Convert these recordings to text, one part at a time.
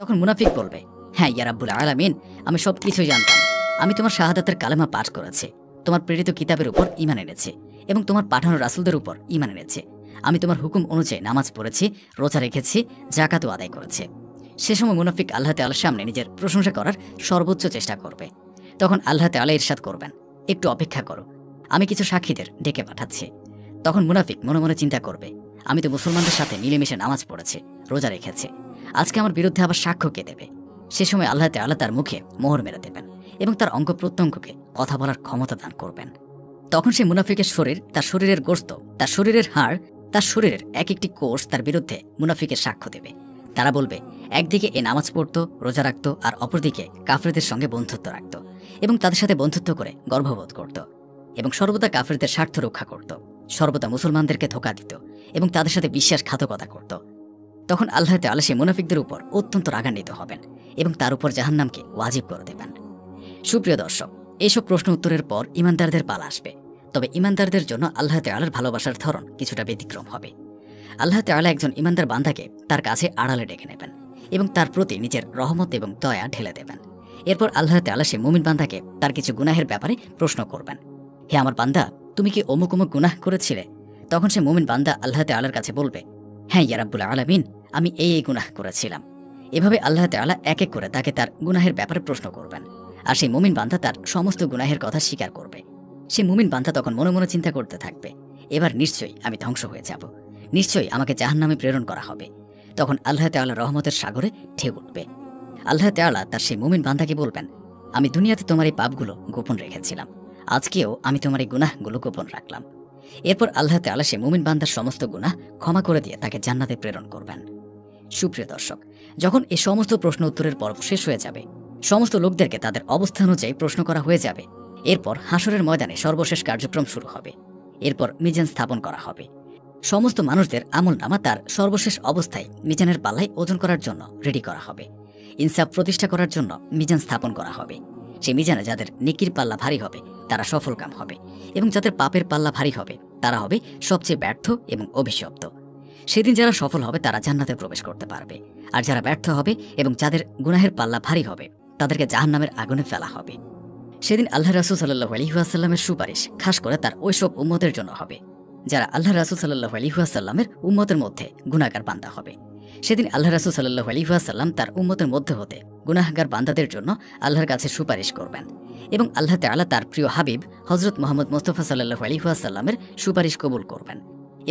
তখন মুনাফিক বলবে, হ্যাঁ ইয়া রাব্বুল আলামিন, আমি সবকিছুই জানতাম। আমি তোমার শাহাদাতের কালেমা পাঠ করেছি, তোমার প্রেরিত কিতাবের উপর ঈমান এনেছি এবং তোমার পাঠানো রাসূলদের উপর ঈমান এনেছি। আমি তোমার হুকুম অনুযায়ী নামাজ পড়েছি, রোজা রেখেছি, যাকাতও আদায় করেছি। সে সময় মুনাফিক আল্লাহ তাআলার সামনে নিজের প্রশংসা করার সর্বোচ্চ চেষ্টা করবে। তখন আল্লাহ তাআলা ইরশাদ করবেন, একটু অপেক্ষা করো, আমি কিছু সাক্ষীদের ডেকে পাঠাচ্ছি। তখন মুনাফিক মনে মনে চিন্তা করবে, আমি তো মুসলমানদের সাথে মিলেমিশে নামাজ পড়েছি, রোজা রেখেছি, আজকে আমার বিরুদ্ধে আবার সাক্ষ্য কে দেবে? সে সময় আল্লাহ তাআলা তার মুখে মোহর মেরে দেবেন এবং তার অঙ্গ প্রত্যঙ্গকে কথা বলার ক্ষমতা দান করবেন। তখন সে মুনাফিকের শরীর, তার শরীরের গোশত, তার শরীরের হাড়, তার শরীরের এক একটি কোষ তার বিরুদ্ধে মুনাফিকের সাক্ষ্য দেবে। তারা বলবে, একদিকে এ নামাজ পড়তো, রোজা রাখত, আর অপরদিকে কাফেরদের সঙ্গে বন্ধুত্ব রাখত এবং তাদের সাথে বন্ধুত্ব করে গর্ববোধ করত এবং সর্বদা কাফেরদের স্বার্থ রক্ষা করত, সর্বদা মুসলমানদেরকে ধোঁকা দিত এবং তাদের সাথে বিশ্বাসঘাতকতা করত। তখন আল্লাহ তাআলা সেই মুনাফিকদের উপর অত্যন্ত রাগান্বিত হবেন এবং তার উপর জাহান্নামকে ওয়াজিব করে দেবেন। সুপ্রিয় দর্শক, এইসব প্রশ্ন উত্তরের পর ইমানদারদের পালা আসবে। তবে ইমানদারদের জন্য আল্লাহ তাআলার ভালোবাসার ধরন কিছুটা ব্যতিক্রম হবে। আল্লাহ তাআলা একজন ইমানদার বান্দাকে তার কাছে আড়ালে ডেকে নেবেন এবং তার প্রতি নিজের রহমত এবং দয়া ঢেলে দেবেন। এরপর আল্লাহ তাআলা সে মুমিন বান্দাকে তার কিছু গুনাহের ব্যাপারে প্রশ্ন করবেন, হে আমার বান্দা, তুমি কি অমুক অমুক গুনাহ করেছিলে? তখন সে মুমিন বান্দা আল্লাহ তাআলার কাছে বলবে, হ্যাঁ ইয়া রাব্বুল আলামিন, আমি এই গুনাহ করেছিলাম। এভাবে আল্লাহ তাআলা এক এক করে তাকে তার গুনাহের ব্যাপারে প্রশ্ন করবেন, আর সেই মুমিন বান্দা তার সমস্ত গুনাহের কথা স্বীকার করবে। সে মুমিন বান্দা তখন মনে মনে চিন্তা করতে থাকবে, এবার নিশ্চয়ই আমি ধ্বংস হয়ে যাব, নিশ্চয়ই আমাকে জাহান্নামে প্রেরণ করা হবে। তখন আল্লাহ তাআলা রহমতের সাগরে ঢেউ উঠবে। আল্লাহ তাআলা তার সেই মুমিন বান্দাকে বলবেন, আমি দুনিয়াতে তোমার এই পাপগুলো গোপন রেখেছিলাম, আজকেও আমি তোমার এই গুনাহগুলো গোপন রাখলাম। এরপর আল্লাহ তাআলা সে মুমিন বান্দার সমস্ত গুনাহ ক্ষমা করে দিয়ে তাকে জান্নাতে প্রেরণ করবেন। সুপ্রিয় দর্শক, যখন এই সমস্ত প্রশ্ন উত্তরের পর্ব শেষ হয়ে যাবে, সমস্ত লোকদেরকে তাদের অবস্থা অনুযায়ী প্রশ্ন করা হয়ে যাবে, এরপর হাসরের ময়দানে সর্বশেষ কার্যক্রম শুরু হবে। এরপর মিজান স্থাপন করা হবে। সমস্ত মানুষদের আমলনামা তার সর্বশেষ অবস্থায় মিজানের পাল্লায় ওজন করার জন্য রেডি করা হবে। ইনসাফ প্রতিষ্ঠা করার জন্য মিজান স্থাপন করা হবে। সেই মিজানে যাদের নেকির পাল্লা ভারী হবে তারা সফলকাম হবে এবং যাদের পাপের পাল্লা ভারী হবে তারা হবে সবচেয়ে ব্যর্থ এবং অভিশপ্ত। সেদিন যারা সফল হবে তারা জান্নাতে প্রবেশ করতে পারবে, আর যারা ব্যর্থ হবে এবং যাদের গুনাহের পাল্লা ভারী হবে তাদেরকে জাহান্নামের আগুনে ফেলা হবে। সেদিন আল্লাহ রাসূল সাল্লাল্লাহু আলাইহি ওয়াসাল্লামের সুপারিশ খাস করে তার ওইসব উম্মতের জন্য হবে যারা আল্লাহ রাসূল সাল্লাল্লাহু আলাইহি ওয়াসাল্লামের উম্মতের মধ্যে গুনাহগার বান্দা হবে। সেদিন আল্লাহ রাসূল সাল্লাল্লাহু আলাইহি ওয়াসাল্লাম তার উম্মতের মধ্যে হতে গুনাহগার বান্দাদের জন্য আল্লাহর কাছে সুপারিশ করবেন এবং আল্লাহ তাআলা তার প্রিয় হাবিব হযরত মুহাম্মদ মুস্তাফা সাল্লাল্লাহু আলাইহি ওয়াসাল্লামের সুপারিশ কবুল করবেন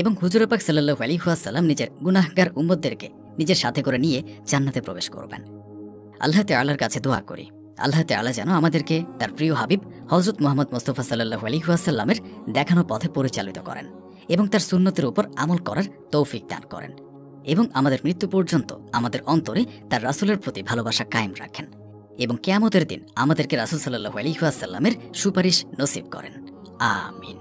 এবং হুজুর পাক সাল্লাল্লাহু আলাইহি ওয়াসাল্লাম নিজের গুনাহগার উম্মতদেরকে নিজের সাথে করে নিয়ে জান্নাতে প্রবেশ করবেন। আল্লাহ তাআলার কাছে দোয়া করি, আল্লাহ তাআলা যেন আমাদেরকে তার প্রিয় হাবিব হযরত মুহাম্মদ মুস্তাফা সাল্লাল্লাহু আলাইহি ওয়াসাল্লামের দেখানো পথে পরিচালিত করেন এবং তার সুন্নতের উপর আমল করার তৌফিক দান করেন এবং আমাদের মৃত্যু পর্যন্ত আমাদের অন্তরে তার রাসূলের প্রতি ভালোবাসা কায়েম রাখেন এবং কিয়ামতের দিন আমাদেরকে রাসূল সাল্লাল্লাহু আলাইহি ওয়াসাল্লামের সুপারিশ নসিব করেন। আমিন।